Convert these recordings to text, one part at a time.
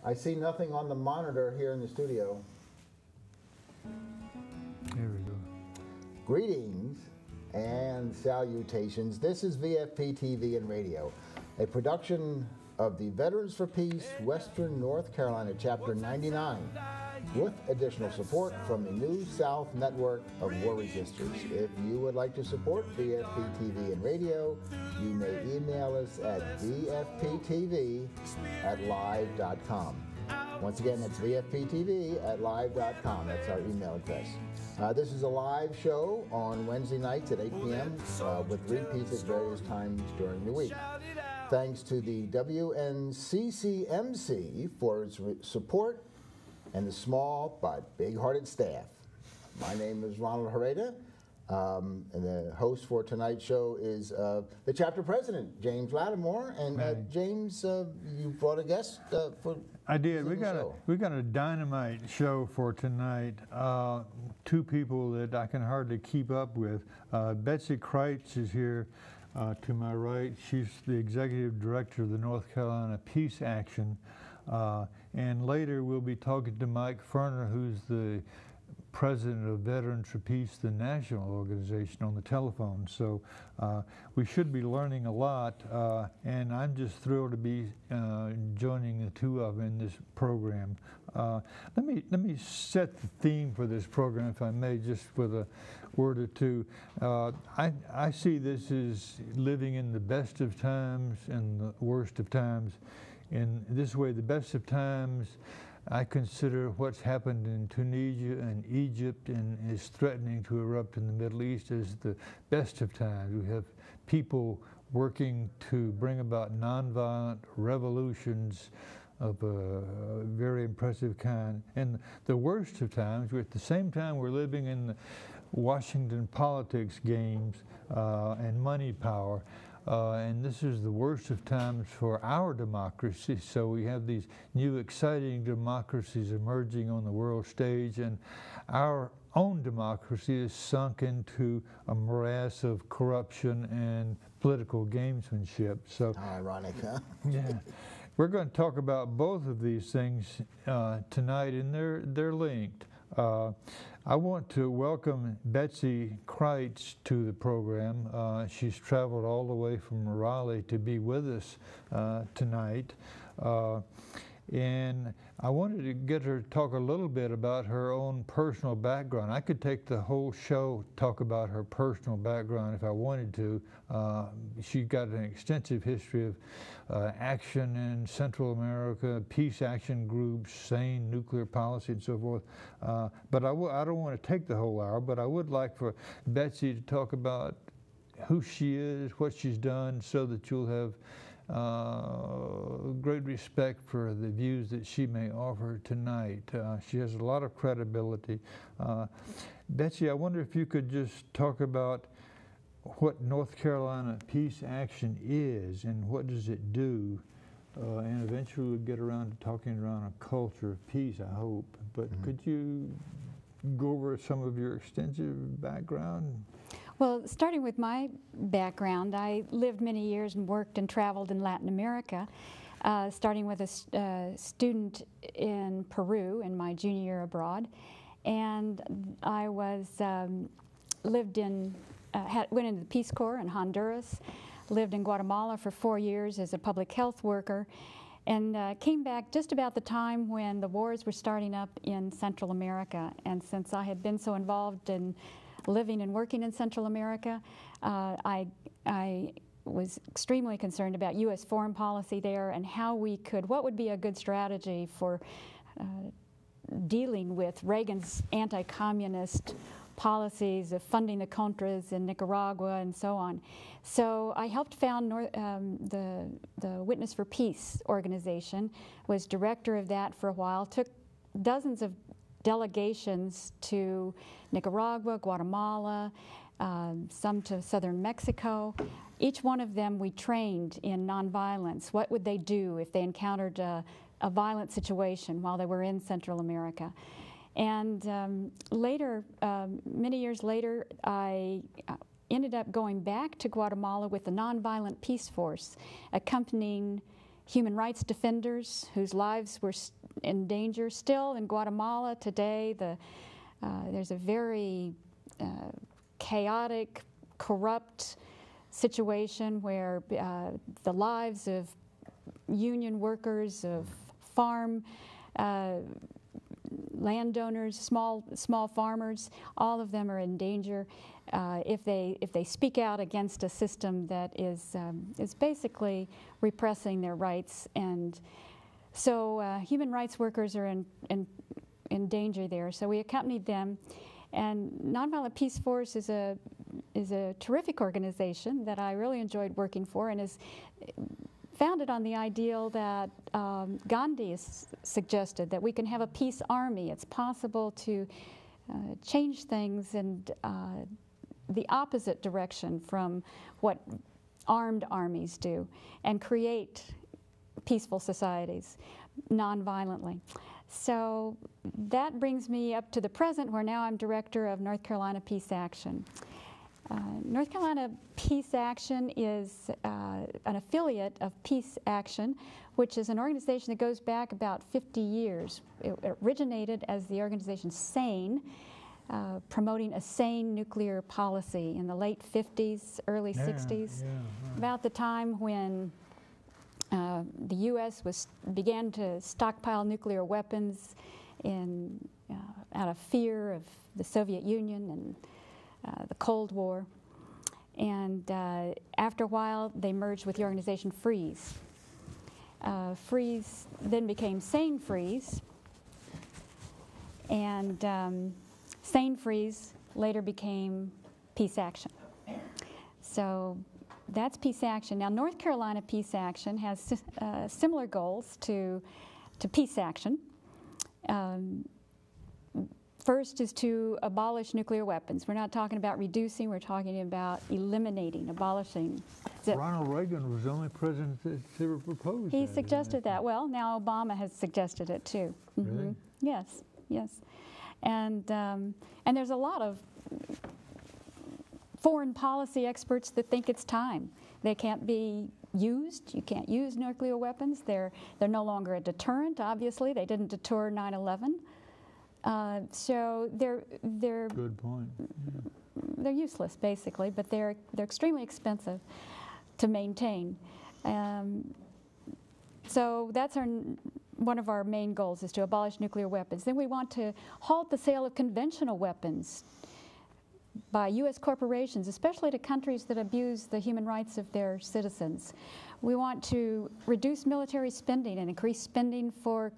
I see nothing on the monitor here in the studio. There we go. Greetings and salutations. This is VFP-TV and Radio, a production of the Veterans for Peace, Western North Carolina, Chapter 99, with additional support from the New South Network of War Resisters. If you would like to support VFP-TV and Radio, you may email us at vfptv@live.com. Once again, that's vfptv@live.com. That's our email address. This is a live show on Wednesday nights at 8 p.m. With repeats at various times during the week. Thanks to the WNCCMC for its support and the small but big-hearted staff. My name is Ronald Hereda, and the host for tonight's show is the chapter president, James Lattimore. And James, you brought a guest for. I did. We got a dynamite show for tonight. Two people that I can hardly keep up with. Betsy Kreitz is here to my right. She's the executive director of the North Carolina Peace Action. And later we'll be talking to Mike Ferner, who's the president of Veterans for Peace, the national organization, on the telephone. So we should be learning a lot, and I'm just thrilled to be joining the two of them in this program. Let me set the theme for this program, if I may, just with a word or two. I see this as living in the best of times and the worst of times. In this way, the best of times, I consider what's happened in Tunisia and Egypt and is threatening to erupt in the Middle East as the best of times. We have people working to bring about nonviolent revolutions of a very impressive kind. And the worst of times, at the same time we're living in the Washington politics games and money power. And this is the worst of times for our democracy. So we have these new exciting democracies emerging on the world stage, and our own democracy is sunk into a morass of corruption and political gamesmanship. So ironic, huh? Yeah. We're going to talk about both of these things tonight, and they're linked. I want to welcome Betsy Kreitz to the program. She's traveled all the way from Raleigh to be with us tonight. And I wanted to get her to talk a little bit about her own personal background. I could take the whole show, talk about her personal background if I wanted to. She's got an extensive history of action in Central America, peace action groups, sane nuclear policy, and so forth. But I don't want to take the whole hour, but I would like for Betsy to talk about who she is, what she's done, so that you'll have great respect for the views that she may offer tonight. She has a lot of credibility. Betsy, I wonder if you could just talk about what North Carolina Peace Action is and what does it do, and eventually we'll get around to talking around a culture of peace, I hope. But could you go over some of your extensive background? Well, starting with my background, I lived many years and worked and traveled in Latin America, starting with a student in Peru in my junior year abroad. And I went into the Peace Corps in Honduras, lived in Guatemala for 4 years as a public health worker, and came back just about the time when the wars were starting up in Central America. And since I had been so involved in living and working in Central America, I was extremely concerned about U.S. foreign policy there and what would be a good strategy for dealing with Reagan's anti-communist policies of funding the Contras in Nicaragua and so on. So I helped found the Witness for Peace organization, was director of that for a while, took dozens of delegations to Nicaragua, Guatemala, some to southern Mexico. Each one of them we trained in nonviolence. What would they do if they encountered a violent situation while they were in Central America? And later, many years later, I ended up going back to Guatemala with the Nonviolent Peace Force, accompanying human rights defenders whose lives were in danger. Still in Guatemala today, there's a very chaotic, corrupt situation where the lives of union workers, of farm landowners, small farmers, all of them are in danger if they speak out against a system that is basically repressing their rights. And so human rights workers are in danger there. So we accompanied them. And Nonviolent Peace Force is a terrific organization that I really enjoyed working for, and is founded on the ideal that Gandhi has suggested, that we can have a peace army. It's possible to change things in the opposite direction from what armed armies do, and create peaceful societies nonviolently. So that brings me up to the present, where now I'm director of North Carolina Peace Action. North Carolina Peace Action is an affiliate of Peace Action, which is an organization that goes back about 50 years. It originated as the organization SANE, promoting a sane nuclear policy in the late 50s, early 60s, about the time when the U.S. began to stockpile nuclear weapons out of fear of the Soviet Union and the Cold War. And after a while, they merged with the organization FREEZE. FREEZE then became Sane Freeze, and Sane Freeze later became Peace Action. So that's Peace Action. Now, North Carolina Peace Action has similar goals to Peace Action. First is to abolish nuclear weapons. We're not talking about reducing, we're talking about eliminating, abolishing. Ronald Reagan was the only president that ever proposed that. He suggested that. Well, now Obama has suggested it too. Really? Yes, yes. And there's a lot of foreign policy experts that think it's time. They can't be used. You can't use nuclear weapons. They're no longer a deterrent, obviously. They didn't deter 9/11. So they're good point. Yeah. They're useless, basically, but they're extremely expensive to maintain. So that's one of our main goals, is to abolish nuclear weapons. Then we want to halt the sale of conventional weapons by U.S. corporations, especially to countries that abuse the human rights of their citizens. We want to reduce military spending and increase spending for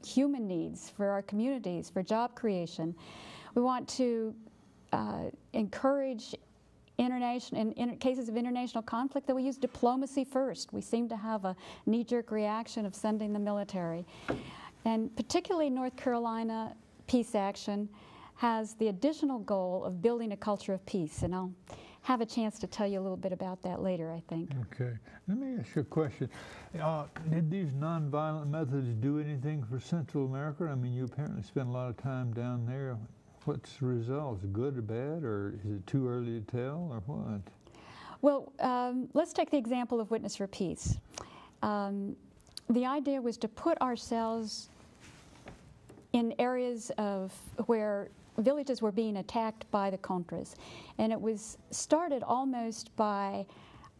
human needs, for our communities, for job creation. We want to encourage in cases of international conflict, that we use diplomacy first. We seem to have a knee-jerk reaction of sending the military. And particularly North Carolina Peace Action has the additional goal of building a culture of peace, and I'll have a chance to tell you a little bit about that later, I think. Okay. Let me ask you a question. Did these nonviolent methods do anything for Central America? I mean, you apparently spent a lot of time down there. What's the results, good or bad, or is it too early to tell, or what? Well, let's take the example of Witness for Peace. The idea was to put ourselves in areas where villages were being attacked by the Contras. And it was started almost by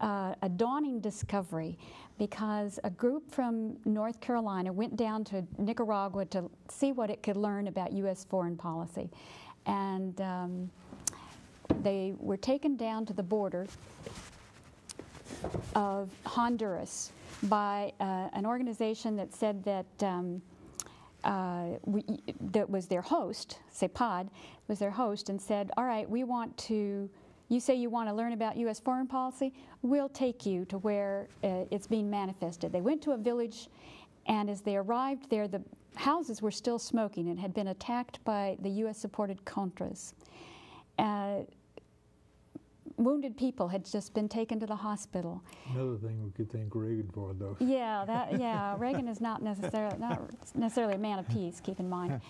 a dawning discovery, because a group from North Carolina went down to Nicaragua to see what it could learn about U.S. foreign policy. And they were taken down to the border of Honduras by an organization that said that that was their host, CEPAD, was their host, and said, all right, you say you want to learn about U.S. foreign policy, we'll take you to where it's being manifested. They went to a village, and as they arrived there, the houses were still smoking and had been attacked by the U.S.-supported Contras. Wounded people had just been taken to the hospital. Another thing we could thank Reagan for, though. Yeah, Reagan is not necessarily a man of peace, keep in mind.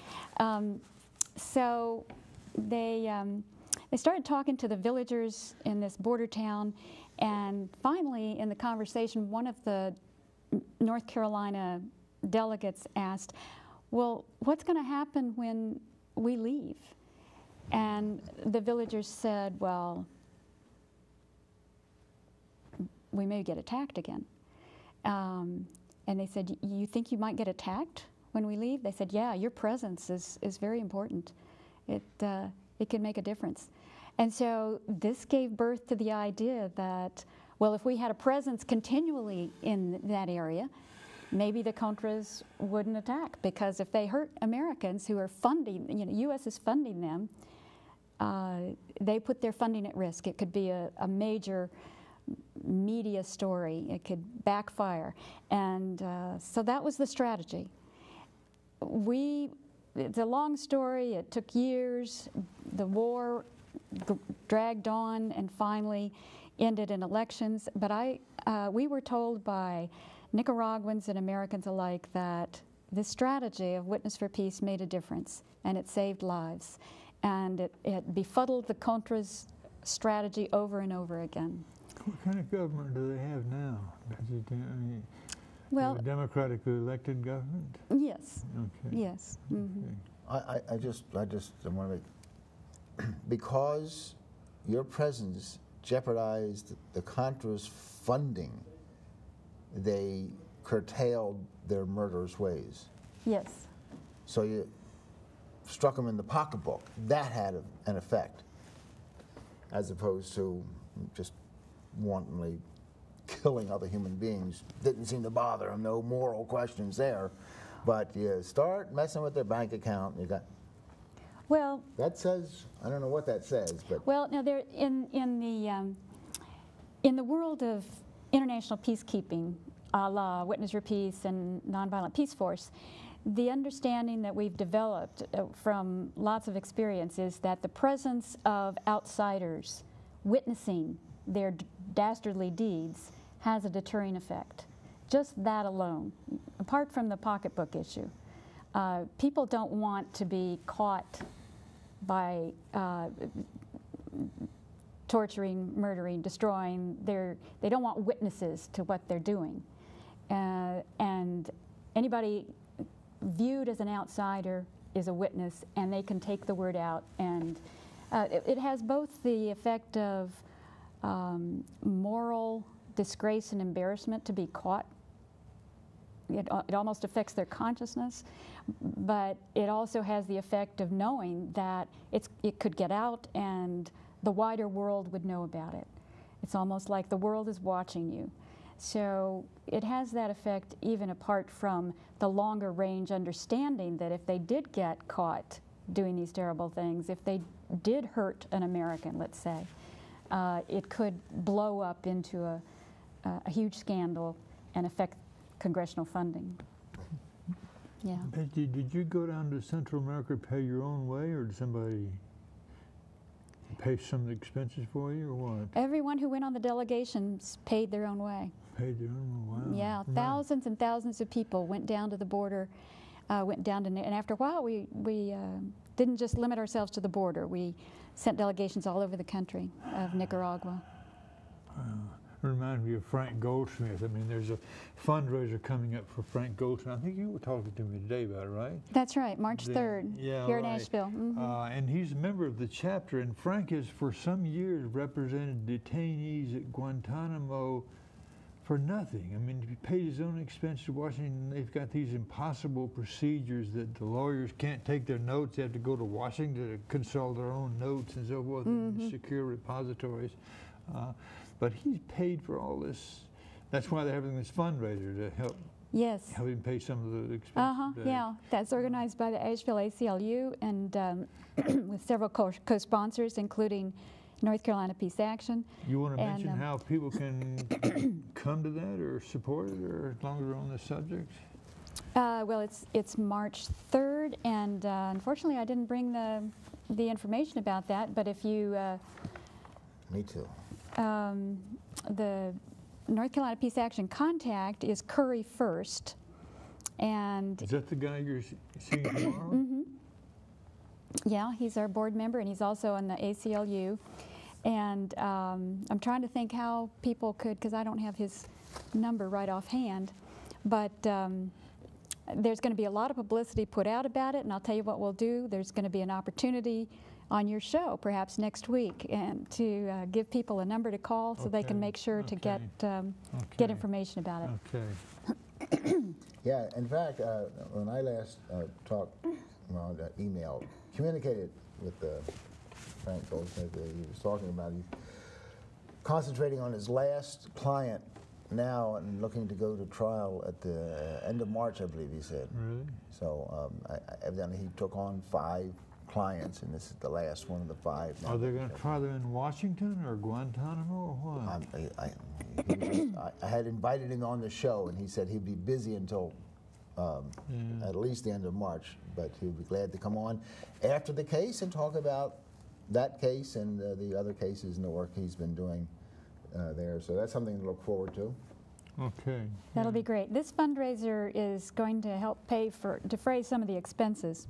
So they started talking to the villagers in this border town, and finally in the conversation, one of the North Carolina delegates asked, well, what's going to happen when we leave? And the villagers said, well, we may get attacked again. And they said, you think you might get attacked when we leave? They said, yeah, your presence is very important. It can make a difference. And so this gave birth to the idea that, well, if we had a presence continually in that area, maybe the Contras wouldn't attack, because if they hurt Americans who are funding, U.S. is funding them, they put their funding at risk. It could be a major media story. It could backfire. And so that was the strategy. It's a long story. It took years. The war dragged on and finally ended in elections. But we were told by Nicaraguans and Americans alike that this strategy of Witness for Peace made a difference, and it saved lives. And it befuddled the Contras' strategy over and over again. What kind of government do they have now? Well, a democratically elected government? Yes. Okay. Yes. Mm-hmm. Okay. I just want to make, because your presence jeopardized the Contras' funding, they curtailed their murderous ways. Yes. So you struck them in the pocketbook. That had an effect, as opposed to just wantonly killing other human beings. Didn't seem to bother them. No moral questions there. But you start messing with their bank account, you got. Well, that says, I don't know what that says, but. Well, now there in the world of international peacekeeping, a la Witness for Peace and Nonviolent Peace Force, the understanding that we've developed from lots of experience is that the presence of outsiders witnessing their dastardly deeds has a deterring effect. Just that alone, apart from the pocketbook issue. People don't want to be caught by torturing, murdering, destroying. They don't want witnesses to what they're doing. And anybody viewed as an outsider is a witness, and they can take the word out. And it has both the effect of moral disgrace and embarrassment to be caught. It almost affects their consciousness, but it also has the effect of knowing that it could get out and the wider world would know about it. It's almost like the world is watching you. So it has that effect even apart from the longer range understanding that if they did get caught doing these terrible things, if they did hurt an American, let's say, it could blow up into a huge scandal and affect congressional funding. Yeah. Betsy, did you go down to Central America pay your own way, or did somebody pay some of the expenses for you, or what? Everyone who went on the delegations paid their own way. Paid their own way, wow. Yeah, thousands and thousands of people went down to the border, and after a while we didn't just limit ourselves to the border. We sent delegations all over the country of Nicaragua. It reminded me of Frank Goldsmith. I mean, there's a fundraiser coming up for Frank Goldsmith. I think you were talking to me today about it, right? That's right, March 3rd, here in Asheville. Mm-hmm. And he's a member of the chapter, and Frank has for some years represented detainees at Guantanamo for nothing. I mean, he paid his own expenses to Washington. They've got these impossible procedures that the lawyers can't take their notes. They have to go to Washington to consult their own notes and so forth in secure repositories. But he's paid for all this. That's why they're having this fundraiser to help. Yes. Help him pay some of the expenses. Yeah, that's organized by the Asheville ACLU and with several co-sponsors, including North Carolina Peace Action. You want to mention how people can come to that or support it, or as long as we're on this subject? Well, it's March 3rd, and unfortunately I didn't bring the information about that, but if you... Me too. The North Carolina Peace Action contact is Curry First, and... Is that the guy you're seeing tomorrow? Mm-hmm. Yeah, he's our board member, and he's also on the ACLU. And I'm trying to think how people could, because I don't have his number right offhand, But there's going to be a lot of publicity put out about it, and I'll tell you what we'll do. There's going to be an opportunity on your show, perhaps next week, and to give people a number to call so they can make sure to get information about it. Okay. Yeah, in fact, when I last talked, well, emailed, communicated with Frank Goldsmith, he was talking about he's concentrating on his last client now and looking to go to trial at the end of March, I believe he said. Really? So evidently he took on 5 clients, and this is the last one of the 5. Are they going to try them in Washington or Guantanamo or what? I had invited him on the show, and he said he'd be busy until at least the end of March, but he'd be glad to come on after the case and talk about that case and the other cases and the work he's been doing there. So that's something to look forward to. Okay. That'll be great. This fundraiser is going to help defray some of the expenses.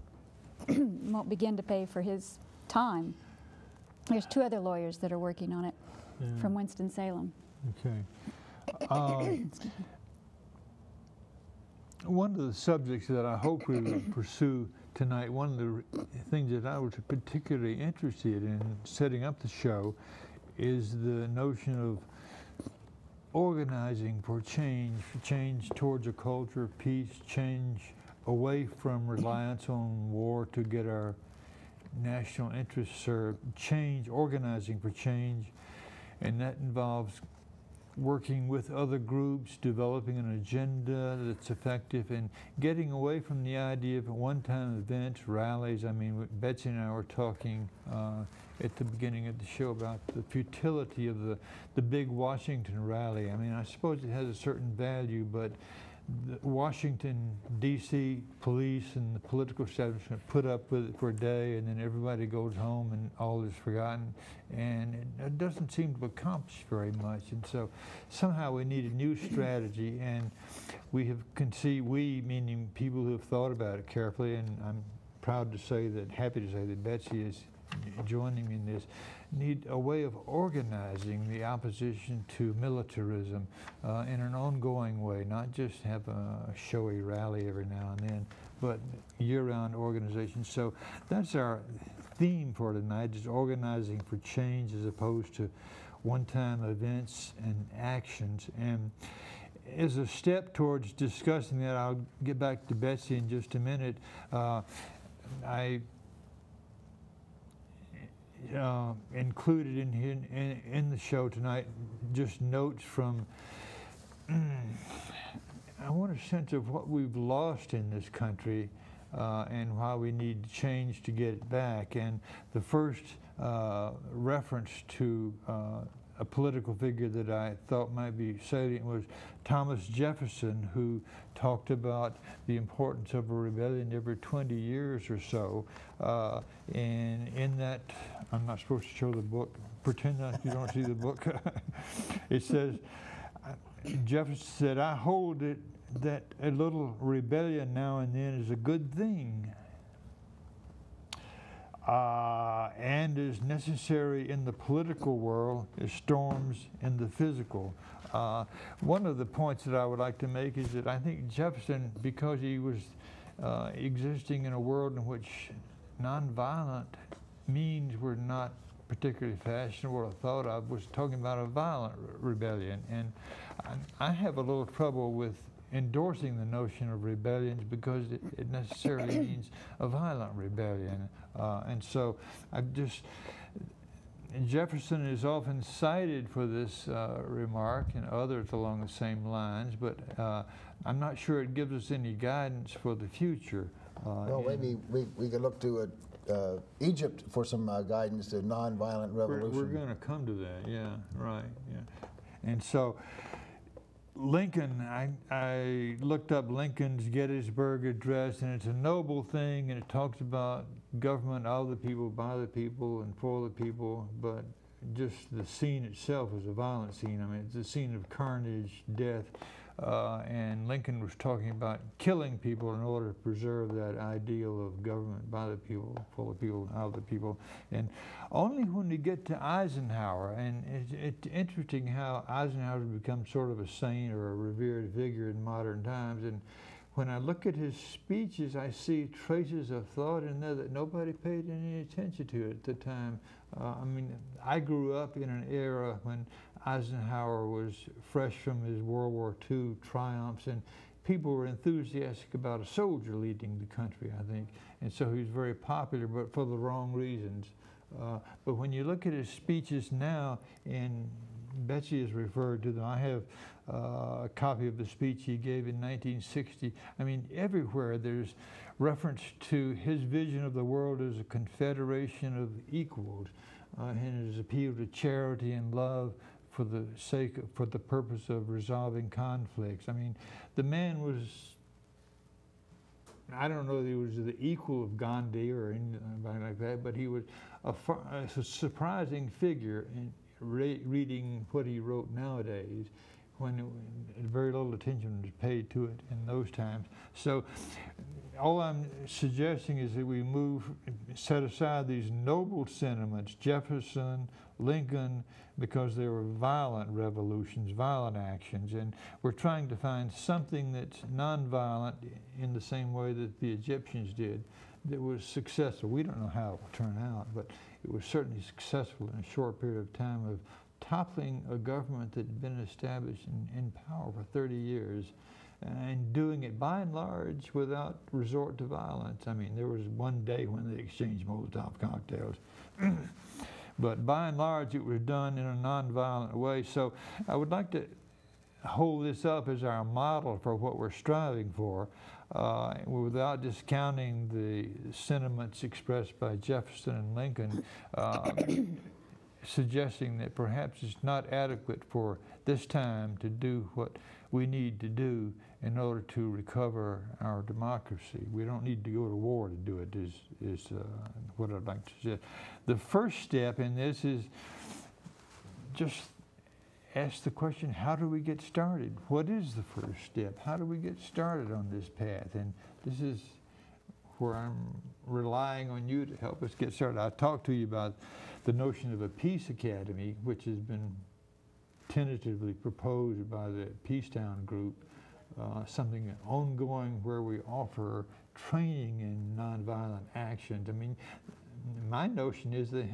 Won't begin to pay for his time. There's 2 other lawyers that are working on it from Winston-Salem. Okay. One of the subjects that I hope we will pursue tonight, one of the things that I was particularly interested in setting up the show is the notion of organizing for change towards a culture of peace, change away from reliance on war to get our national interests served, organizing for change, and that involves working with other groups, developing an agenda that's effective, and getting away from the idea of one-time events, rallies. I mean, Betsy and I were talking at the beginning of the show about the futility of the big Washington rally. I mean, I suppose it has a certain value, but the Washington, D.C. police and the political establishment put up with it for a day, and then everybody goes home and all is forgotten, and it doesn't seem to accomplish very much. And so somehow we need a new strategy, and we have conceived, we meaning people who have thought about it carefully, and I'm proud to say that, happy to say that Betsy is joining me in this, need a way of organizing the opposition to militarism in an ongoing way, not just have a showy rally every now and then, but year-round organization. So that's our theme for tonight, is organizing for change as opposed to one-time events and actions. And as a step towards discussing that, I'll get back to Betsy in just a minute. I included in the show tonight just notes from I want a sense of what we've lost in this country and why we need change to get it back. And the first reference to a political figure that I thought might be salient was Thomas Jefferson, who talked about the importance of a rebellion every 20 years or so. And in that, I'm not supposed to show the book, pretend that you don't see the book. It says, Jefferson said, "I hold it that a little rebellion now and then is a good thing, and is necessary in the political world as storms in the physical." One of the points that I would like to make is that I think Jefferson, because he was existing in a world in which nonviolent means were not particularly fashionable or thought of, was talking about a violent rebellion. And I have a little trouble with endorsing the notion of rebellions because it necessarily means a violent rebellion. And so Jefferson is often cited for this remark, and others along the same lines, but I'm not sure it gives us any guidance for the future. Well, maybe we could look to Egypt for some guidance to nonviolent revolution. We're going to come to that, yeah, right, yeah. And so Lincoln, I looked up Lincoln's Gettysburg Address, and it's a noble thing, and it talks about government of the people, by the people, and for the people, but just the scene itself is a violent scene. I mean, it's a scene of carnage, death. and Lincoln was talking about killing people in order to preserve that ideal of government by the people, for the people, out of the people. And only when we get to Eisenhower, and it's interesting how Eisenhower's become sort of a saint or a revered figure in modern times. And when I look at his speeches, I see traces of thought in there that nobody paid any attention to at the time. I mean, I grew up in an era when Eisenhower was fresh from his World War II triumphs, and people were enthusiastic about a soldier leading the country, I think. And so he was very popular, but for the wrong reasons. But when you look at his speeches now, and Betsy has referred to them, I have a copy of the speech he gave in 1960. I mean, everywhere there's reference to his vision of the world as a confederation of equals, and his appeal to charity and love for the purpose of resolving conflicts. I mean, the man was, I don't know that he was the equal of Gandhi or anybody like that, but he was a surprising figure in reading what he wrote nowadays, when very little attention was paid to it in those times. So all I'm suggesting is that we set aside these noble sentiments, Jefferson, Lincoln, because they were violent revolutions, violent actions, and we're trying to find something that's nonviolent in the same way that the Egyptians did, that was successful. We don't know how it will turn out, but it was certainly successful in a short period of time of toppling a government that had been established in power for 30 years, and doing it by and large without resort to violence. I mean, there was one day when they exchanged Molotov cocktails. But by and large, it was done in a nonviolent way. So I would like to hold this up as our model for what we're striving for, without discounting the sentiments expressed by Jefferson and Lincoln, suggesting that perhaps it's not adequate for this time to do what we need to do in order to recover our democracy. We don't need to go to war to do it, is what I'd like to suggest. The first step in this is just ask the question, how do we get started? What is the first step? How do we get started on this path? And this is where I'm relying on you to help us get started. I talked to you about the notion of a peace academy, which has been tentatively proposed by the Peacetown group, something ongoing where we offer training in nonviolent actions. I mean, my notion is that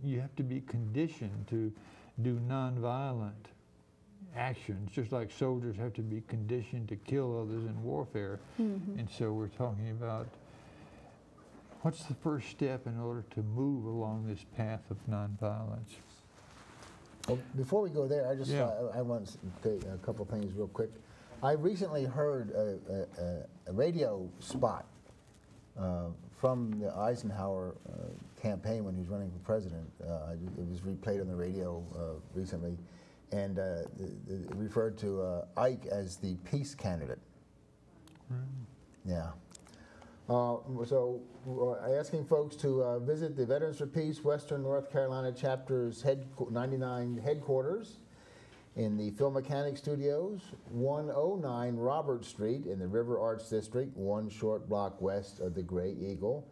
you have to be conditioned to do nonviolent actions, just like soldiers have to be conditioned to kill others in warfare. Mm-hmm. And so we're talking about what's the first step in order to move along this path of nonviolence. Well, before we go there, I want to say a couple of things real quick. I recently heard a radio spot from the Eisenhower campaign when he was running for president. It was replayed on the radio recently, and it referred to Ike as the peace candidate. Yeah. So asking folks to visit the Veterans for Peace Western North Carolina Chapter's 99 headquarters in the Phil Mechanic Studios, 109 Robert Street in the River Arts District, one short block west of the Gray Eagle.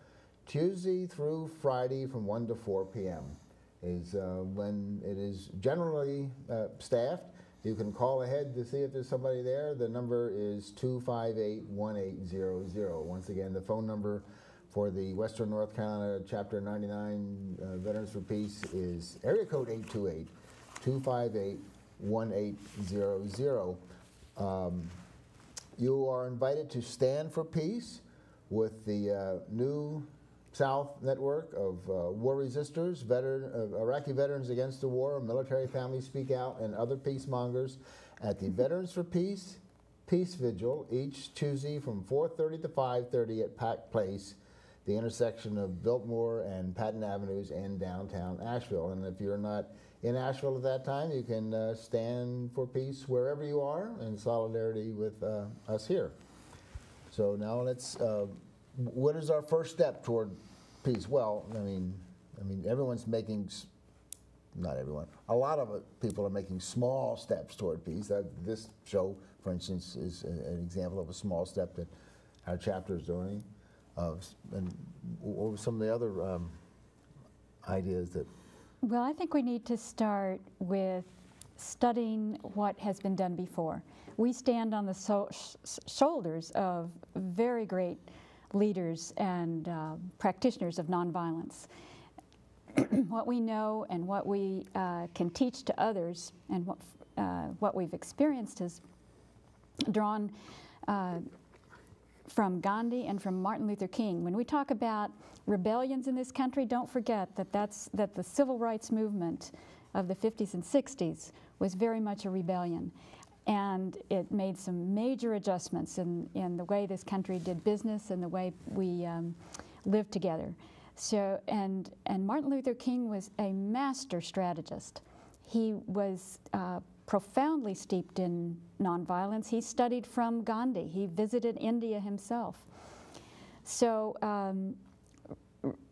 Tuesday through Friday from 1 to 4 p.m. is when it is generally staffed. You can call ahead to see if there's somebody there. The number is 258-1800. Once again, the phone number for the Western North Carolina Chapter 99 Veterans for Peace is area code 828-258-1800. You are invited to stand for peace with the new South network of war resistors, Iraqi Veterans Against the War, Military Families Speak Out, and other peacemongers at the Veterans for Peace Peace Vigil each Tuesday from 4:30 to 5:30 at Pack Place, the intersection of Biltmore and Patton Avenues in downtown Asheville. And if you're not in Asheville at that time, you can stand for peace wherever you are in solidarity with us here. So now let's, what is our first step toward peace? Well, I mean, everyone's making, not everyone, a lot of people are making small steps toward peace. This show for instance, is an example of a small step that our chapter is doing. And what were some of the other ideas that? Well, I think we need to start with studying what has been done before. We stand on the shoulders of very great leaders and practitioners of nonviolence. What we know and what we can teach to others, and what we've experienced is drawn from Gandhi and from Martin Luther King. When we talk about rebellions in this country, don't forget that the civil rights movement of the 50s and 60s was very much a rebellion. And it made some major adjustments in the way this country did business and the way we lived together. So, and Martin Luther King was a master strategist. He was profoundly steeped in nonviolence. He studied from Gandhi. He visited India himself. So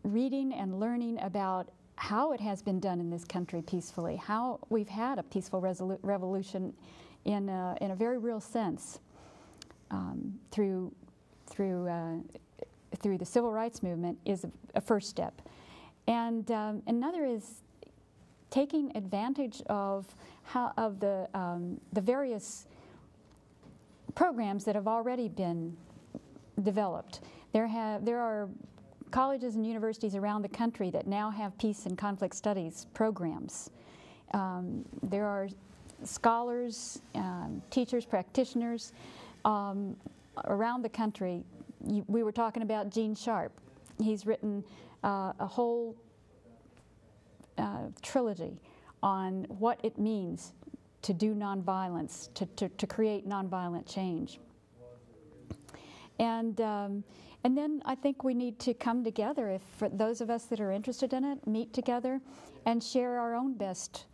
reading and learning about how it has been done in this country peacefully, how we've had a peaceful revolution in a very real sense through the civil rights movement is a first step. And another is taking advantage of the various programs that have already been developed. There are colleges and universities around the country that now have peace and conflict studies programs. There are scholars, teachers, practitioners around the country. We were talking about Gene Sharp. He's written a whole trilogy on what it means to do nonviolence, to create nonviolent change. And then I think we need to come together, if for those of us that are interested in it, meet together and share our own best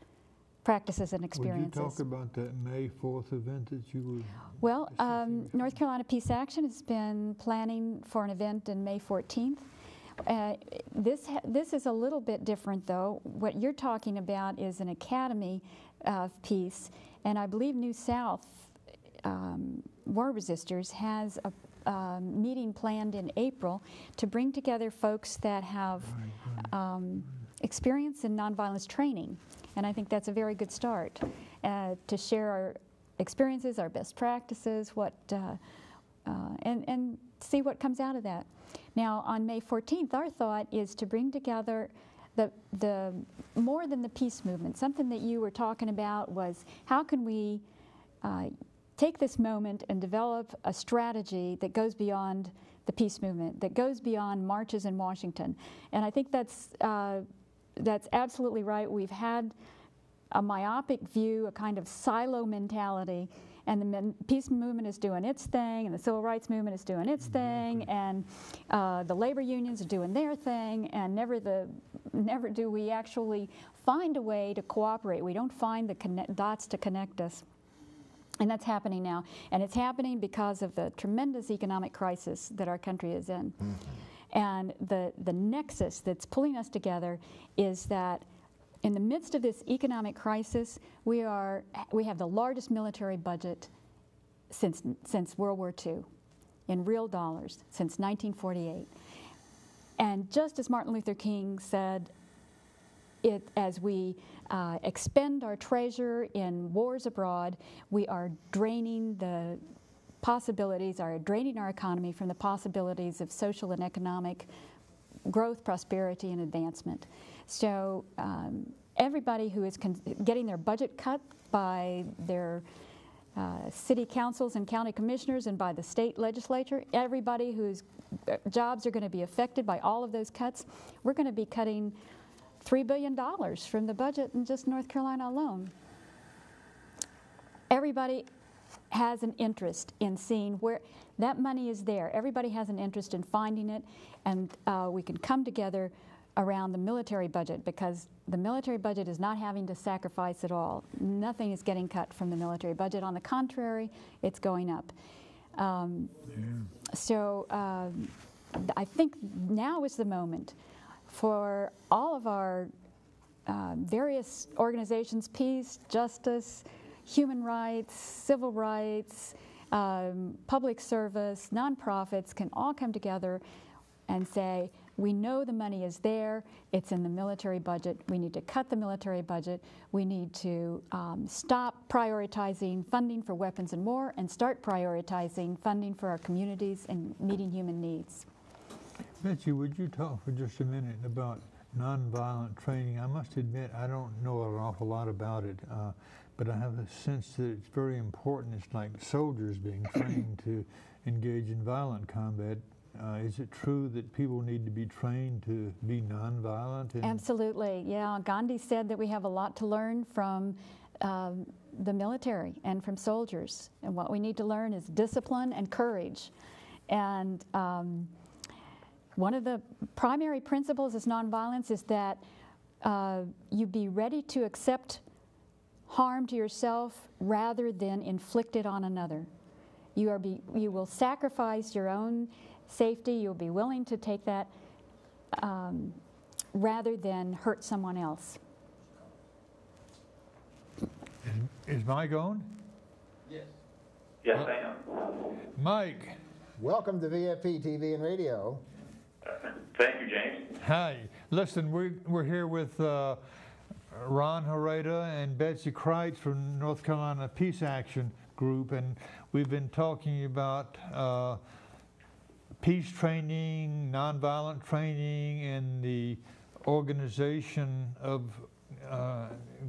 practices and experiences. Would you talk about that May 4th event that you were? Well, North Carolina Peace Action has been planning for an event in May 14th. This is a little bit different, though. What you're talking about is an academy of peace, and I believe New South War Resisters has a meeting planned in April to bring together folks that have experience in nonviolence training, and I think that's a very good start to share our experiences, our best practices, and see what comes out of that. Now, on May 14th, our thought is to bring together the more than the peace movement. Something that you were talking about was how can we take this moment and develop a strategy that goes beyond the peace movement, that goes beyond marches in Washington. And I think that's absolutely right. We've had a myopic view, a kind of silo mentality, and the peace movement is doing its thing, and the civil rights movement is doing its thing, and the labor unions are doing their thing, and never do we actually find a way to cooperate. We don't find the dots to connect us. And that's happening now. And it's happening because of the tremendous economic crisis that our country is in. Mm-hmm. And the nexus that's pulling us together is that in the midst of this economic crisis, we have the largest military budget since World War II, in real dollars, since 1948. And just as Martin Luther King said, as we expend our treasure in wars abroad, we are draining the possibilities, draining our economy from the possibilities of social and economic growth, prosperity, and advancement. So everybody who is getting their budget cut by their city councils and county commissioners and by the state legislature, everybody whose jobs are going to be affected by all of those cuts, we're going to be cutting $3 billion from the budget in just North Carolina alone. Everybody has an interest in seeing where that money is there. Everybody has an interest in finding it, and we can come together around the military budget, because the military budget is not having to sacrifice at all. Nothing is getting cut from the military budget. On the contrary, it's going up. So I think now is the moment for all of our various organizations, peace, justice, human rights, civil rights, public service, nonprofits can all come together and say, we know the money is there, it's in the military budget, we need to cut the military budget, we need to stop prioritizing funding for weapons and war and start prioritizing funding for our communities and meeting human needs. Betsy, would you talk for just a minute about nonviolent training? I must admit I don't know an awful lot about it, but I have a sense that it's very important. It's like soldiers being trained to engage in violent combat. Is it true that people need to be trained to be nonviolent? Absolutely, yeah. Gandhi said that we have a lot to learn from the military and from soldiers. And what we need to learn is discipline and courage. And one of the primary principles of nonviolence is that you be ready to accept harm to yourself rather than inflict it on another. You will sacrifice your own safety, you'll be willing to take that rather than hurt someone else. Is Mike on? Yes. Yes, I am. Mike. Welcome to VFP TV and Radio. Thank you, James. Hi. Listen, we're here with Ron Hareda and Betsy Kreitz from North Carolina Peace Action Group, and we've been talking about peace training, nonviolent training, and the organization of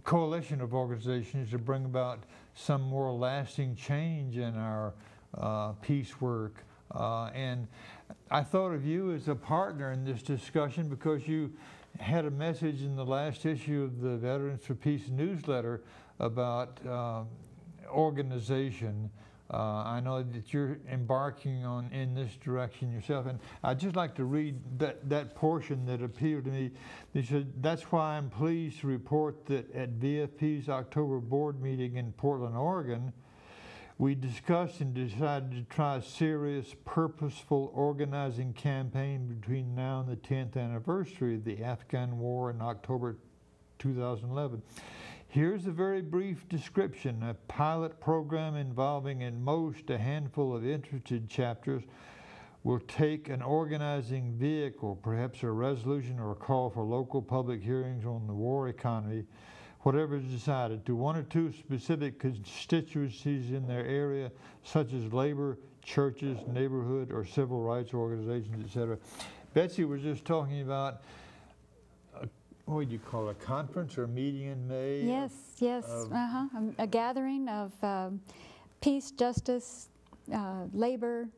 coalition of organizations to bring about some more lasting change in our peace work. And I thought of you as a partner in this discussion because you had a message in the last issue of the Veterans for Peace newsletter about organization. I know that you're embarking in this direction yourself, and I'd just like to read that portion that appealed to me. They said, "That's why I'm pleased to report that at VFP's October board meeting in Portland, Oregon, we discussed and decided to try a serious, purposeful organizing campaign between now and the 10th anniversary of the Afghan War in October 2011. Here's a very brief description. A pilot program involving at most a handful of interested chapters will take an organizing vehicle, perhaps a resolution or a call for local public hearings on the war economy, whatever is decided, to one or two specific constituencies in their area, such as labor, churches, neighborhood, or civil rights organizations, etc." Betsy was just talking about what would you call it, a conference or a meeting in May? Yes, a gathering of peace, justice, labor,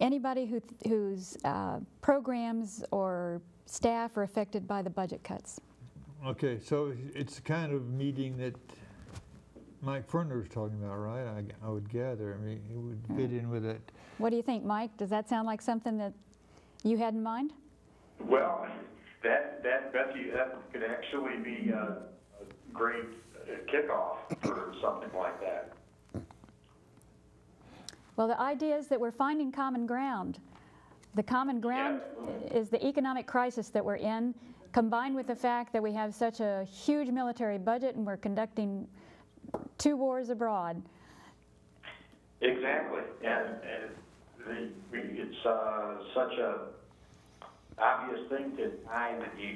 anybody whose programs or staff are affected by the budget cuts. Okay, so it's the kind of meeting that Mike Ferner was talking about, right? I would gather. I mean, it would fit in with it. What do you think, Mike? Does that sound like something that you had in mind? Well, Betsy, that could actually be a great kickoff for something like that. Well, the idea is that we're finding common ground. The common ground is the economic crisis that we're in, combined with the fact that we have such a huge military budget and we're conducting 2 wars abroad. Exactly, and it's such a obvious thing to tie the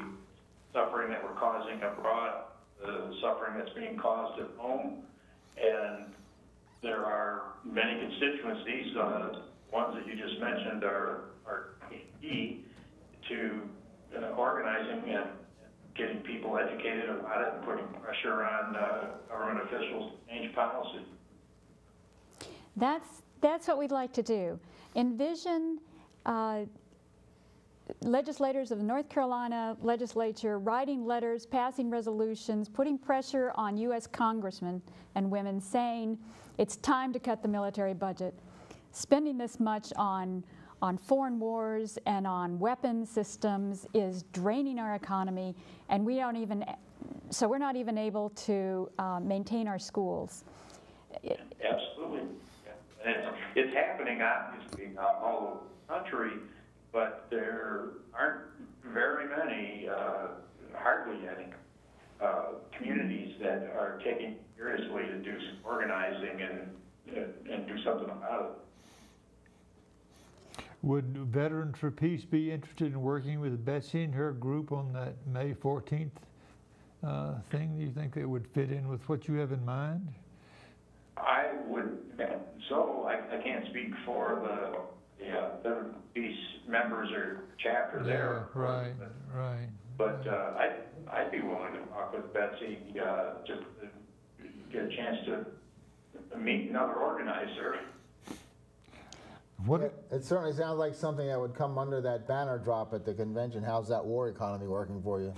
suffering that we're causing abroad, the suffering that's being caused at home, and there are many constituencies. Ones that you just mentioned are key to organizing and getting people educated about it and putting pressure on government officials to change policy. That's what we'd like to do. Envision legislators of the North Carolina legislature writing letters, passing resolutions, putting pressure on U.S. congressmen and women saying it's time to cut the military budget. Spending this much on foreign wars and on weapon systems is draining our economy, and we're not even able to maintain our schools. Absolutely. It's happening, obviously, all over the country, but there aren't very many, hardly any, communities that are taking seriously to do some organizing and do something about it. Would Veterans for Peace be interested in working with Betsy and her group on that May 14th thing? Do you think it would fit in with what you have in mind? I would, so I can't speak for the Veterans for Peace members or chapter there. Right, right. But I'd be willing to talk with Betsy just to get a chance to meet another organizer. What? Yeah, it certainly sounds like something that would come under that banner drop at the convention. How's that war economy working for you?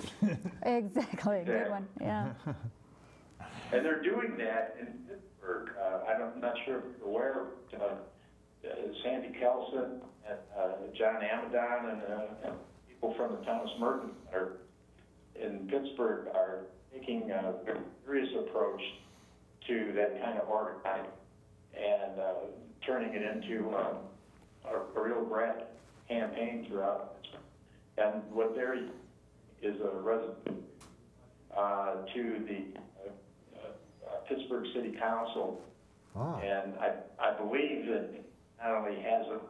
Exactly, good one, yeah. And they're doing that in Pittsburgh. I'm not sure if you're aware, Sandy Kelson and John Amadon and people from the Thomas Merton are in Pittsburgh are taking a very serious approach to that kind of organizing and turning it into a real grant campaign throughout Pittsburgh. And what there is a resolution to the Pittsburgh City Council, and I believe that not only has to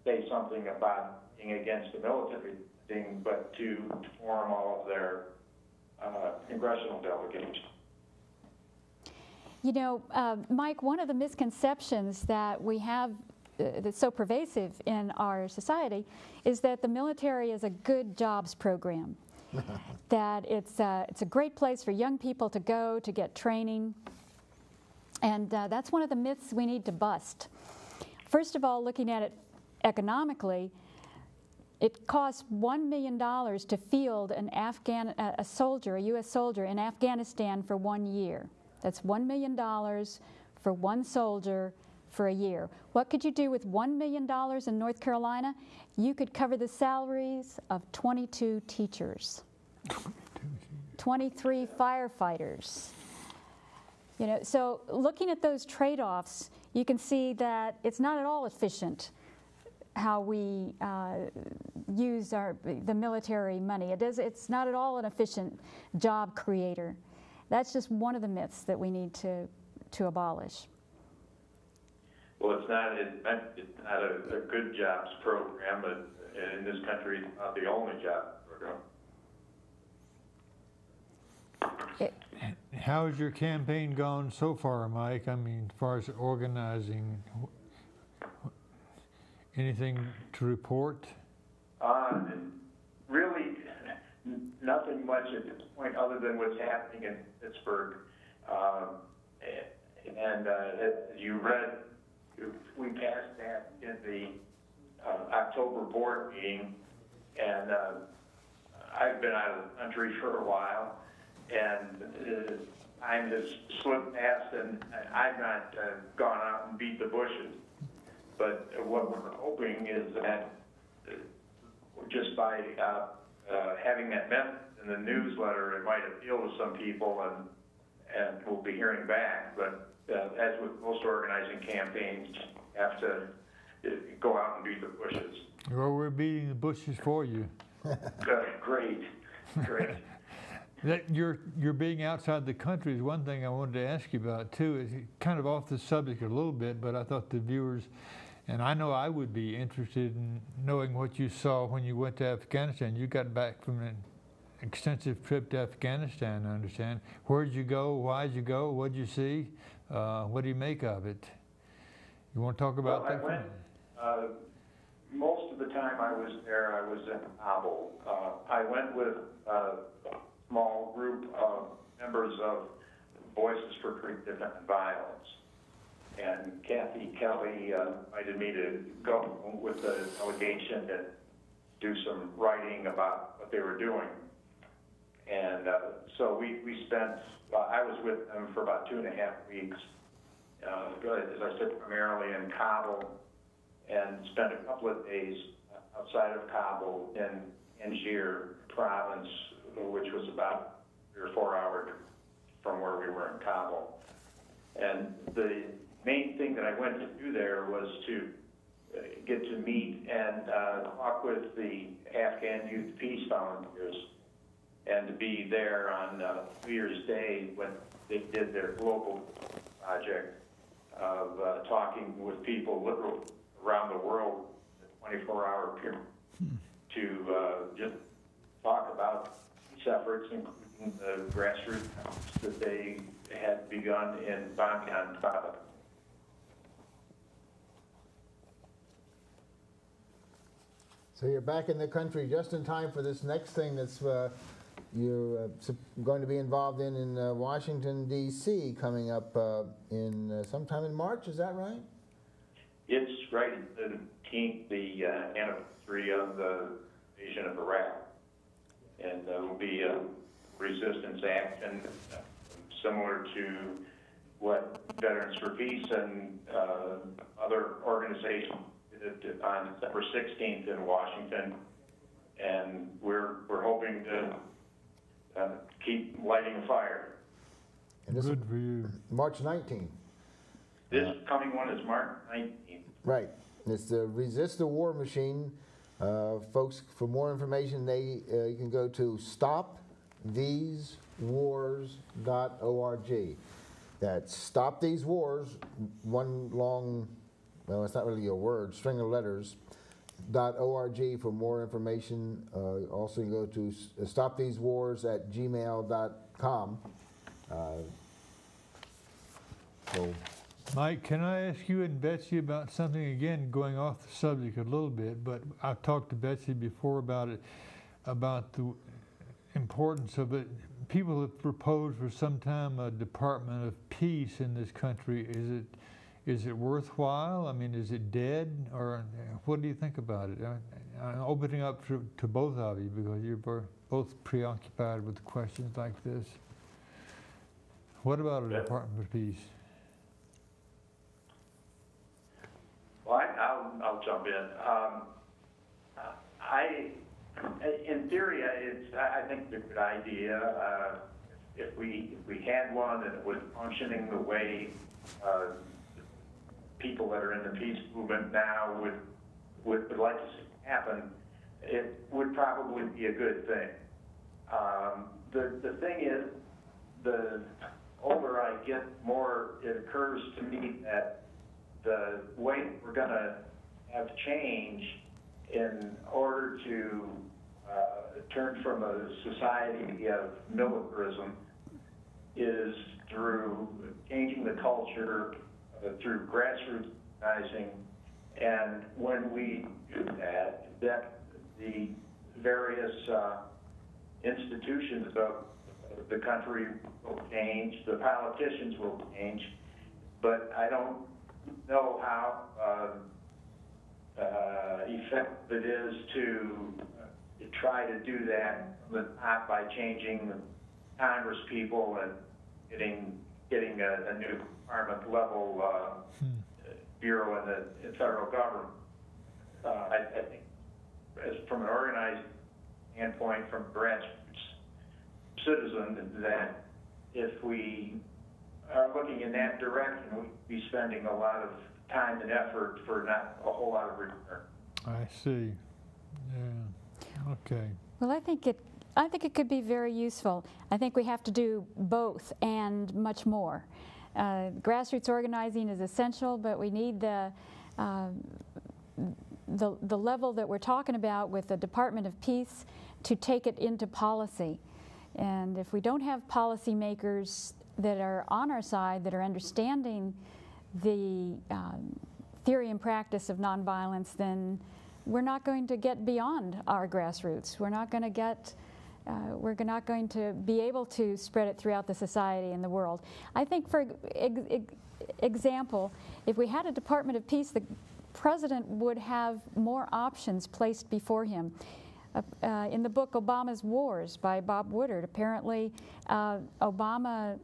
say something about being against the military thing, but to form all of their congressional delegations. You know, Mike, one of the misconceptions that we have that's so pervasive in our society is that the military is a good jobs program, that it's a great place for young people to go to get training, and that's one of the myths we need to bust. First of all, looking at it economically, it costs $1 million to field a soldier, a U.S. soldier in Afghanistan for 1 year. That's $1 million for one soldier for a year. What could you do with $1 million in North Carolina? You could cover the salaries of 22 teachers, 23 firefighters. You know, so looking at those trade-offs, you can see that it's not at all efficient how we use the military money. It's not at all an efficient job creator. That's just one of the myths that we need to abolish. Well, it's not a good jobs program, but in this country, it's not the only jobs program. How has your campaign gone so far, Mike? I mean, as far as organizing, anything to report? Really, nothing much at this point other than what's happening in Pittsburgh. As you read, we passed that in the October board meeting, and I've been out of the country for a while, and time has slipped past, and I've not gone out and beat the bushes. But what we're hoping is that just by having that message in the newsletter, it might appeal to some people, and we'll be hearing back. But as with most organizing campaigns, you have to go out and beat the bushes. Well, we're beating the bushes for you. Great. That you're being outside the country is one thing I wanted to ask you about too. Is kind of off the subject a little bit, but I thought the viewers, and I know I would be interested in knowing what you saw when you went to Afghanistan. You got back from an extensive trip to Afghanistan, I understand. Where'd you go? Why'd you go? What'd you see? What do you make of it? You want to talk about that? I went, most of the time I was there, I was in Kabul. I went with a small group of members of Voices for Creative Nonviolence. And Kathy Kelly invited me to go with the delegation and do some writing about what they were doing. And so we spent, I was with them for about 2.5 weeks, as I said, primarily in Kabul, and spent a couple of days outside of Kabul in Angier province, which was about 3 or 4 hours from where we were in Kabul. And the main thing that I went to do there was to get to meet and talk with the Afghan Youth Peace Volunteers. and to be there on New Year's Day when they did their global project of talking with people literally around the world, a 24-hour period, to just talk about these efforts, including the grassroots efforts that they had begun in Bamiyan, Nevada. So you're back in the country just in time for this next thing that's you're going to be involved in Washington, D.C. coming up in sometime in March, is that right? It's right at the 15th, the anniversary of the invasion of Iraq. And there will be a resistance action similar to what Veterans for Peace and other organizations did on December 16th in Washington. And we're hoping to keep lighting a fire. And this Good for you. March 19th. This coming one is March 19th. Right. It's the Resist the War Machine. Folks, for more information, you can go to stopthesewars.org. That's Stop These Wars, one long, well, it's not really a word, string of letters, .org for more information. Also, you can go to stopthesewars@gmail.com. So, Mike, can I ask you and Betsy about something, again, going off the subject a little bit, but I've talked to Betsy before about it, about the importance of it. People have proposed for some time a Department of Peace in this country. Is it worthwhile? I mean, is it dead? Or what do you think about it? I'm opening up to both of you because you're both preoccupied with questions like this. What about a Department of Peace? Well, I'll jump in. In theory, I think it's a good idea. If we had one and it was functioning the way people that are in the peace movement now would like to see happen, it would probably be a good thing. The thing is, the older I get, more it occurs to me that the way we're going to have change in order to turn from a society of militarism is through changing the culture, through grassroots organizing, and when we do that, the various institutions of the country will change, the politicians will change, but I don't know how effective it is to try to do that not by changing the Congress people and getting a new department level bureau in the federal government. I think, from an organized standpoint, from a grassroots citizen, that if we are looking in that direction, we'd be spending a lot of time and effort for not a whole lot of return. I see. Yeah. Okay. Well, I think it could be very useful. I think we have to do both and much more. Grassroots organizing is essential, but we need the level that we're talking about with the Department of Peace to take it into policy. And if we don't have policymakers that are on our side, that are understanding the theory and practice of nonviolence, then we're not going to get beyond our grassroots. We're not going to get, we're not going to be able to spread it throughout the society and the world. I think, for example, if we had a Department of Peace, the president would have more options placed before him. In the book Obama's Wars by Bob Woodard, apparently Obama,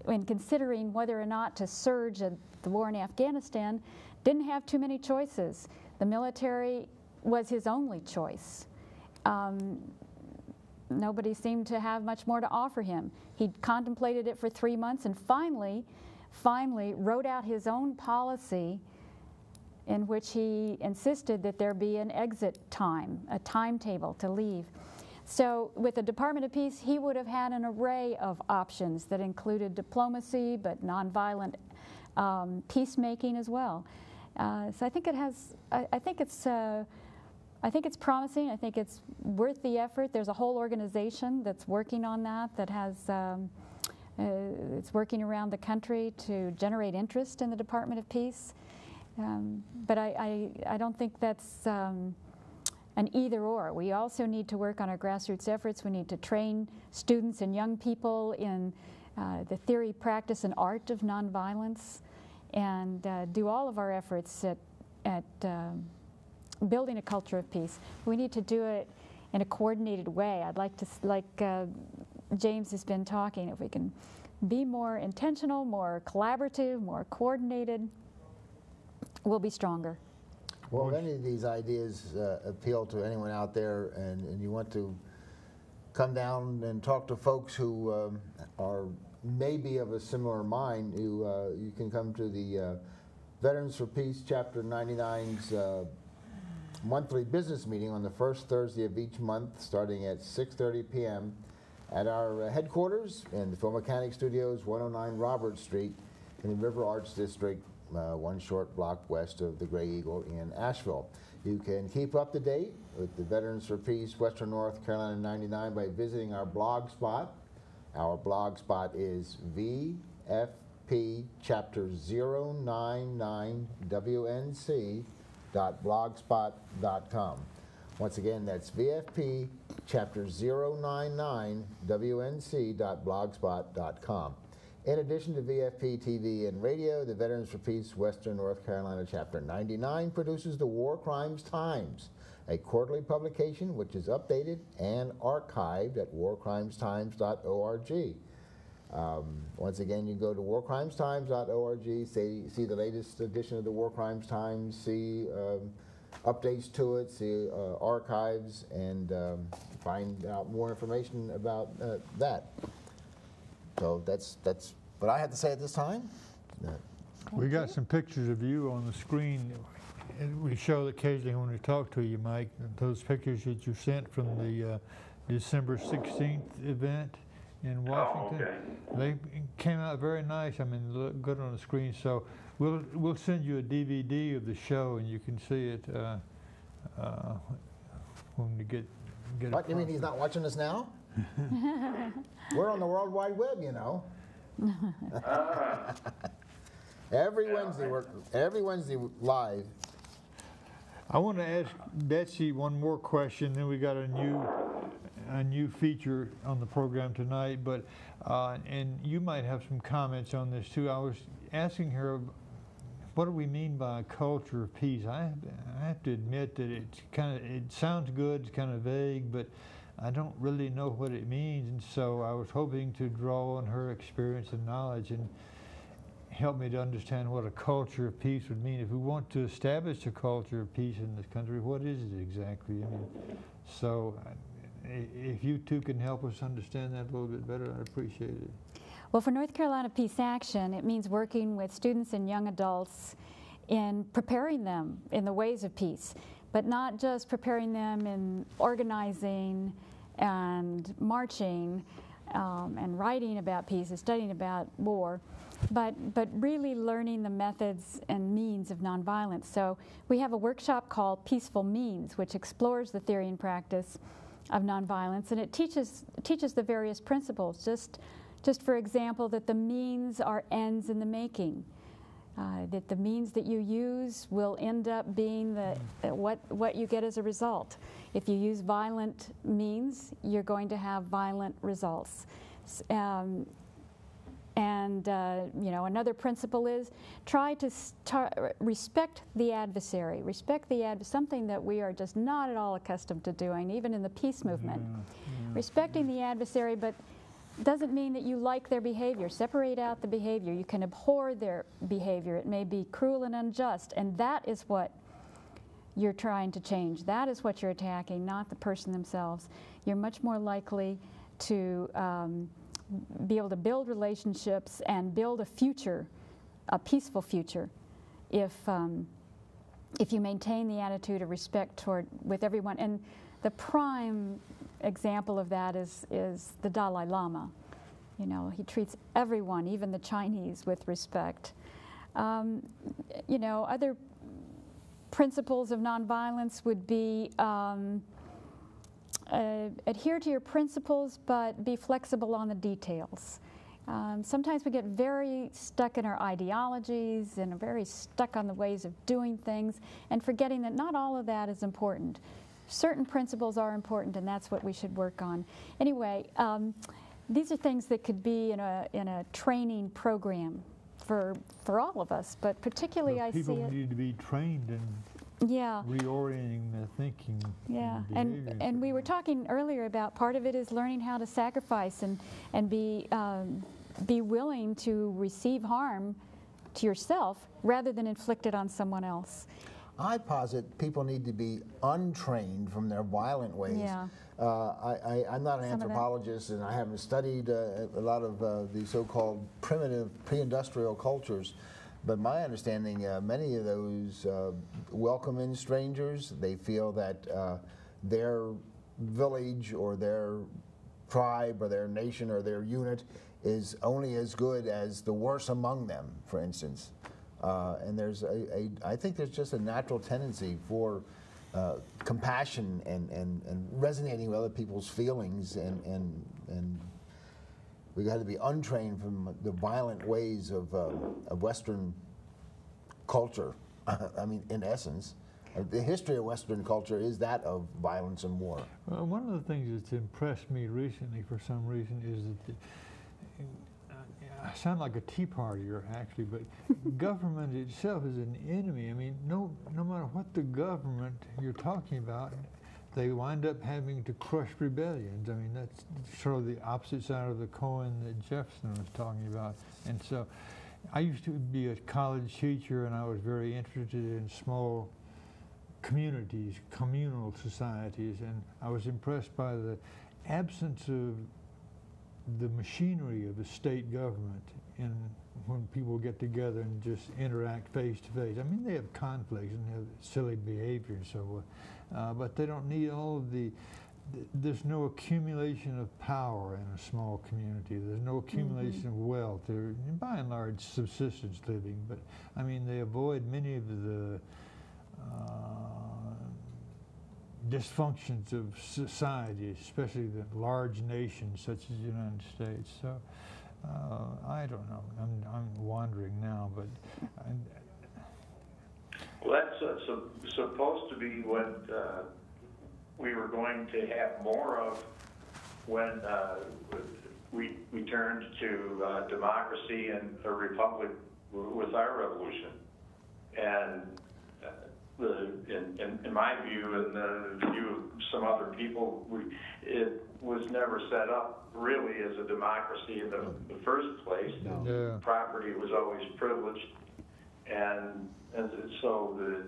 when considering whether or not to surge the war in Afghanistan, didn't have too many choices. The military was his only choice. Nobody seemed to have much more to offer him. He contemplated it for 3 months and finally wrote out his own policy in which he insisted that there be an exit time, a timetable to leave. So with the Department of Peace, he would have had an array of options that included diplomacy, but nonviolent peacemaking as well. So I think it has. I think it's promising. I think it's worth the effort. There's a whole organization that's working on that. That has. It's working around the country to generate interest in the Department of Peace. But I don't think that's an either-or. We also need to work on our grassroots efforts. We need to train students and young people in the theory, practice, and art of nonviolence, and do all of our efforts at building a culture of peace. We need to do it in a coordinated way. I'd like to, James has been talking, if we can be more intentional, more collaborative, more coordinated, we'll be stronger. Well, if any of these ideas appeal to anyone out there and you want to come down and talk to folks who are maybe of a similar mind, you can come to the Veterans for Peace Chapter 99's monthly business meeting on the first Thursday of each month, starting at 6:30 p.m. at our headquarters in the Film Mechanics Studios, 109 Robert Street in the River Arts District, one short block west of the Gray Eagle in Asheville. You can keep up to date with the Veterans for Peace Western North Carolina 99 by visiting our blog spot. Our blog spot is VFP Chapter 099WNC.blogspot.com. Once again, that's VFP Chapter 099WNC.blogspot.com. In addition to VFP-TV and radio, the Veterans for Peace Western North Carolina Chapter 99 produces the War Crimes Times, a quarterly publication which is updated and archived at warcrimestimes.org. Once again, you can go to warcrimestimes.org, see the latest edition of the War Crimes Times, see updates to it, see archives, and find out more information about that. So that's what I had to say at this time. We got some pictures of you on the screen. And we show occasionally when we talk to you, Mike, those pictures that you sent from the December 16th event in Washington. Oh, okay. They came out very nice. I mean, look good on the screen. So we'll send you a DVD of the show, and you can see it when we get it. What, you mean he's not watching us now? We're on the World Wide Web, you know. Every Wednesday live. I want to ask Betsy one more question. Then we got a new feature on the program tonight. But and you might have some comments on this too. I was asking her, what do we mean by a culture of peace? I have to admit that it sounds good, it's kind of vague, but I don't really know what it means, and so I was hoping to draw on her experience and knowledge and help me to understand what a culture of peace would mean. If we want to establish a culture of peace in this country, what is it exactly? I mean, so if you two can help us understand that a little bit better, I'd appreciate it. Well, for North Carolina Peace Action, it means working with students and young adults in preparing them in the ways of peace, but not just preparing them in organizing and marching and writing about peace and studying about war, but really learning the methods and means of nonviolence. So we have a workshop called Peaceful Means, which explores the theory and practice of nonviolence, and it teaches the various principles. Just for example, that the means are ends in the making. That the means that you use will end up being what you get as a result. If you use violent means, you're going to have violent results. Another principle is try to respect the adversary. Something that we are just not at all accustomed to doing, even in the peace movement. Respecting the adversary, but doesn't mean that you like their behavior. Separate out the behavior. You can abhor their behavior. It may be cruel and unjust, and that is what you're trying to change. That is what you're attacking, not the person themselves. You're much more likely to be able to build relationships and build a future, a peaceful future, if you maintain the attitude of respect with everyone. And the prime example of that is the Dalai Lama. You know, he treats everyone, even the Chinese, with respect. You know, other principles of nonviolence would be adhere to your principles, but be flexible on the details. Sometimes we get very stuck in our ideologies and very stuck on the ways of doing things, and forgetting that not all of that is important. Certain principles are important, and that's what we should work on. Anyway, these are things that could be in a training program for all of us, but particularly I see it. People need to be trained in reorienting their thinking. Yeah, and we were talking earlier about part of it is learning how to sacrifice and be willing to receive harm to yourself rather than inflict it on someone else. I posit people need to be untrained from their violent ways. Yeah. I'm not an anthropologist, and I haven't studied a lot of the so-called primitive pre-industrial cultures, but my understanding, many of those welcome in strangers. They feel that their village or their tribe or their nation or their unit is only as good as the worst among them, for instance. And there's I think there's just a natural tendency for compassion and resonating with other people's feelings, and we got to be untrained from the violent ways of Western culture. I mean, in essence, the history of Western culture is that of violence and war. Well, one of the things that's impressed me recently, for some reason, is that I sound like a tea partier, actually, but government itself is an enemy. I mean, no matter what the government you're talking about, they wind up having to crush rebellions. I mean, that's sort of the opposite side of the coin that Jefferson was talking about. And so I used to be a college teacher, and I was very interested in small communities, communal societies, and I was impressed by the absence of the machinery of the state government and when people get together and just interact face to face. I mean, they have conflicts and have silly behavior and so forth, but they don't need all of there's no accumulation of power in a small community. There's no accumulation of wealth. They're, by and large, subsistence living, but I mean, they avoid many of the dysfunctions of society, especially the large nations such as the United States. So I don't know. I'm wandering now, but well, that's supposed to be what we were going to have more of when we turned to democracy and a republic with our revolution. And in my view, and the view of some other people, it was never set up really as a democracy in the first place. No. Yeah. Property was always privileged, and so the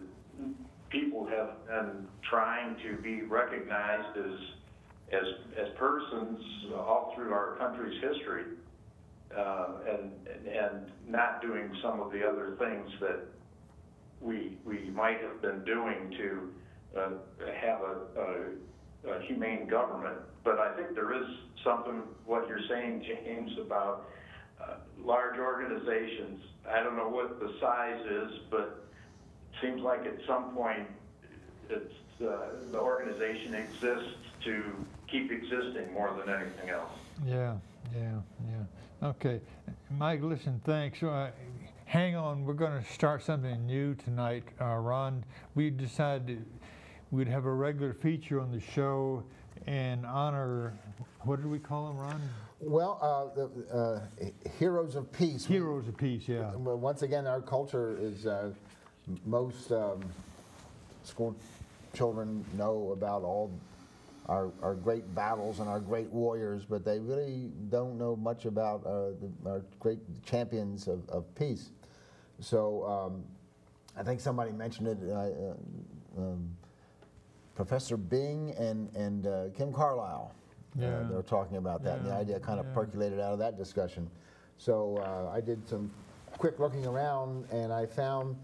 people have been trying to be recognized as persons all through our country's history, and not doing some of the other things that we might have been doing to have a humane government. But I think there is something, what you're saying, James, about large organizations. I don't know what the size is, but it seems like at some point it's the organization exists to keep existing more than anything else. yeah. Okay, Mike, listen, thanks. Hang on, we're going to start something new tonight, Ron. We decided we'd have a regular feature on the show and honor, what did we call him, Ron? Well, the Heroes of Peace. Heroes of Peace, yeah. Well, once again, our culture is, most school children know about all our great battles and our great warriors, but they really don't know much about our great champions of peace. So I think somebody mentioned it, Professor Bing and Kim Carlisle. Yeah. They were talking about that, and the idea kind of percolated out of that discussion. So I did some quick looking around, and I found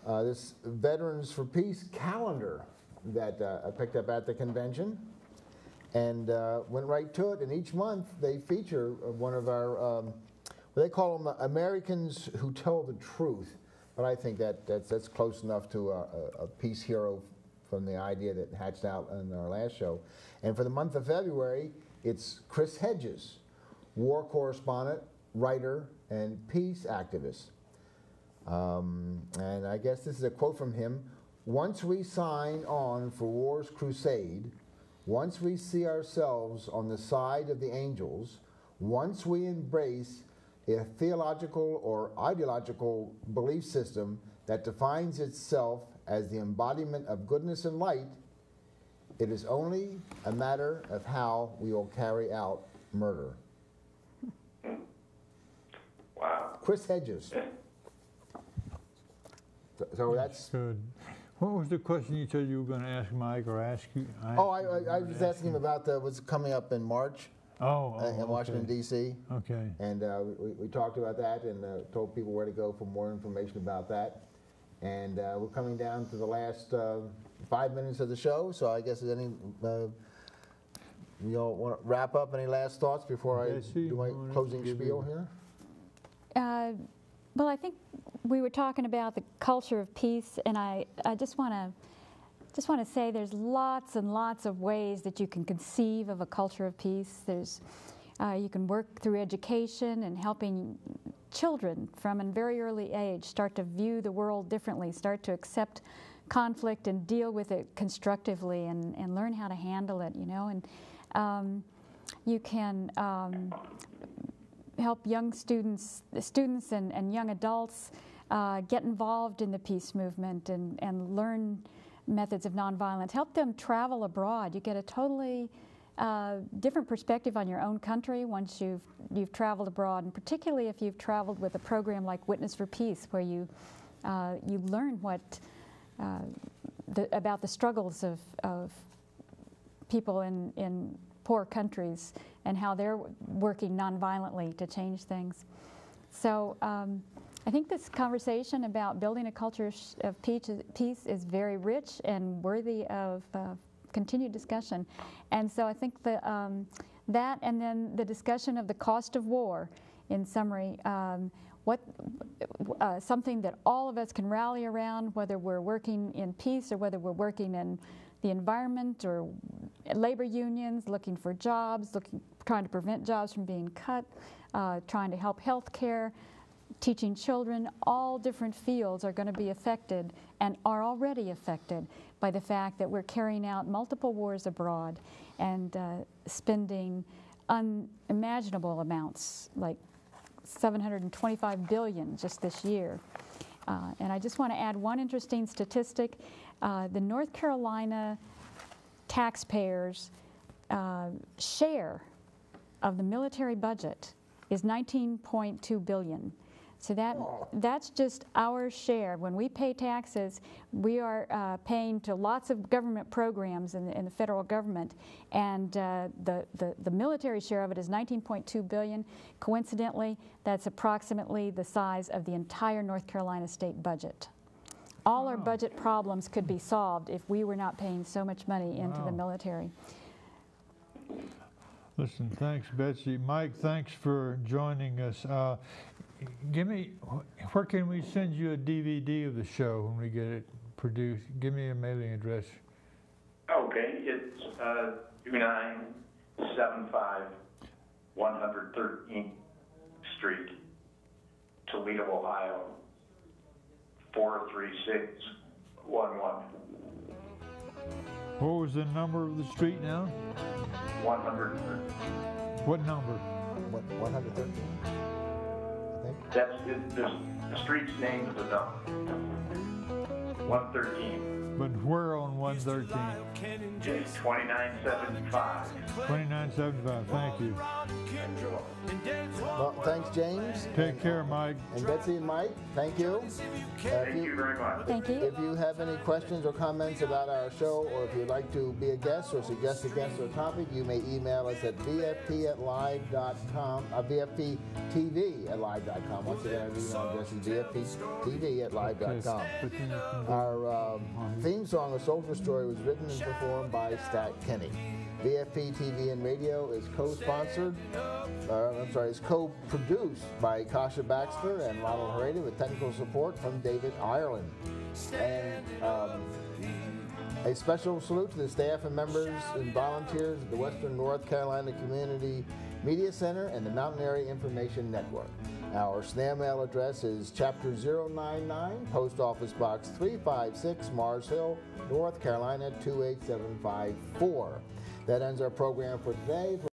this Veterans for Peace calendar that I picked up at the convention. and went right to it. And each month they feature one of our, they call them Americans Who Tell the Truth. But I think that's close enough to a peace hero from the idea that hatched out in our last show. And for the month of February, it's Chris Hedges, war correspondent, writer, and peace activist. And I guess this is a quote from him. "Once we sign on for war's crusade, once we see ourselves on the side of the angels, once we embrace a theological or ideological belief system that defines itself as the embodiment of goodness and light, it is only a matter of how we will carry out murder." Wow. Chris Hedges. So that's good. What was the question you said you were going to ask Mike or ask you? I was asking him about what's coming up in March in Washington, D.C. Okay. And we talked about that and told people where to go for more information about that. And we're coming down to the last 5 minutes of the show, so I guess any you all want to wrap up? Any last thoughts before I do my closing spiel here? Well, I think we were talking about the culture of peace, and I just want to say there's lots and lots of ways that you can conceive of a culture of peace. There's you can work through education and helping children from a very early age start to view the world differently, start to accept conflict and deal with it constructively and learn how to handle it, you know. And you can help young students and young adults get involved in the peace movement and learn methods of nonviolence. Help them travel abroad. You get a totally different perspective on your own country once you've traveled abroad, and particularly if you've traveled with a program like Witness for Peace, where you learn what about the struggles of people in poor countries and how they're working nonviolently to change things. So I think this conversation about building a culture of peace is very rich and worthy of continued discussion. And so I think that and then the discussion of the cost of war, in summary, something that all of us can rally around, whether we're working in peace or whether we're working in the environment or labor unions, looking for jobs, trying to prevent jobs from being cut, trying to help health care, teaching children. All different fields are going to be affected and are already affected by the fact that we're carrying out multiple wars abroad and spending unimaginable amounts, like $725 billion just this year. And I just want to add one interesting statistic. The North Carolina taxpayers' share of the military budget is $19.2 billion. So that's just our share. When we pay taxes, we are paying to lots of government programs in the federal government, and the military share of it is $19.2 billion. Coincidentally, that's approximately the size of the entire North Carolina state budget. All our budget problems could be solved if we were not paying so much money into the military. Listen, thanks, Betsy. Mike, thanks for joining us. Where can we send you a DVD of the show when we get it produced? Give me a mailing address. Okay, it's 2975 113th Street, Toledo, Ohio, 43611. What was the number of the street now? 113. What number? 113, I think. That's the street's name is the number. 113. But where on 113? It's 2975. 2975, thank you. Well, thanks, James. Take care, Mike. And Betsy and Mike, thank you. Thank you very much. Thank you. If you have any questions or comments about our show, or if you'd like to be a guest or suggest a guest or topic, you may email us at vfp@live.com, vfp-TV@live.com. Once again, our email address is vfp-TV@live.com. Our theme song, A Soldier Story, was written and performed by Stat Kenny. VFP-TV and Radio is co-sponsored, is co-produced by Kasha Baxter and Ronald Hereda with technical support from David Ireland. And a special salute to the staff and members and volunteers of the Western North Carolina Community Media Center and the Mountain Area Information Network. Our snail mail address is Chapter 099, Post Office Box 356, Mars Hill, North Carolina 28754. That ends our program for today.